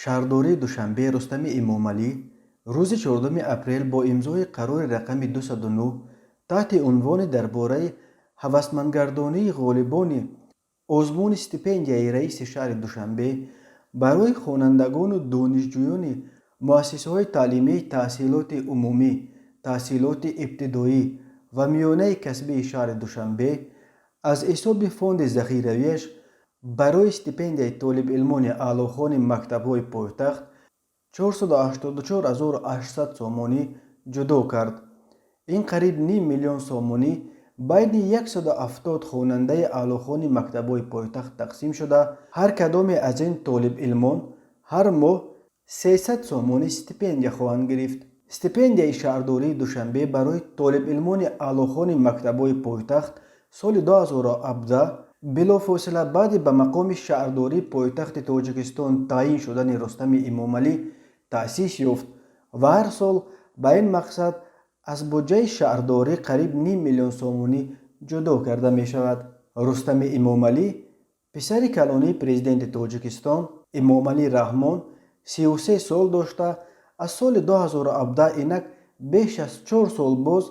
شهرداری دوشنبه رستم امامعلی روز 14 اپریل با امضای قرار رقم 209 تحت عنوان درباره هوسمندگردانی غالبان آزمون استیپندیای رئیس شهر دوشنبه برای خوانندگان و دانشجویان مؤسسه‌های تعلیمی تحصیلات عمومی، تحصیلات ابتدایی و میانه کسبی شهر دوشنبه از حساب فوند ذخیرویش برای استیپندیای طالب علمان اعلاخوان مکتب‌های پایتخت 484,800 سامانی جدا کرد. این قریب نیم میلیون سامانی بین 170 خواننده اعلاخوان مکتب‌های پایتخت تقسیم شده هر کدام از این طالب علمان هر ماه 300 سامانی استیپندیه خواهند گرفت. استیپندیای شهرداری دوشنبه برای طالب علمان اعلاخوان مکتب‌های پایتخت سال 2017 بلافاصله بعد به مقام شهرداری پایتخت تاجیکستان تعیین شدن رستم امامعلی تأسیس یافت و هر سال به این مقصد از بودجه شهرداری قریب نیم میلیون سامانی جدا کرده می شود. رستم امامعلی پسر کلانی پرزیدنت تاجیکستان امامعلی رحمان 33 سال داشته از سال 2017 اینک بیش از 4 سال باز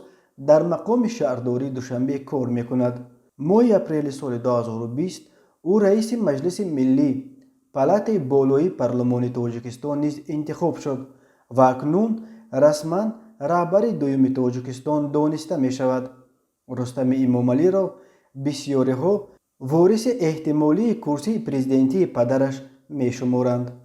در مقام شهرداری دوشنبه کار می کند. ماه اپریل سال 2020 او رئیس مجلس ملی پلات بالایی پارلمان تاجیکستان نیز انتخاب شد و اکنون رسما رهبر دوم تاجیکستان دانسته می شود. رستم امامعلی را بسیاری ها وارث احتمالی کرسی پرزیدنتی پدرش می شمارند.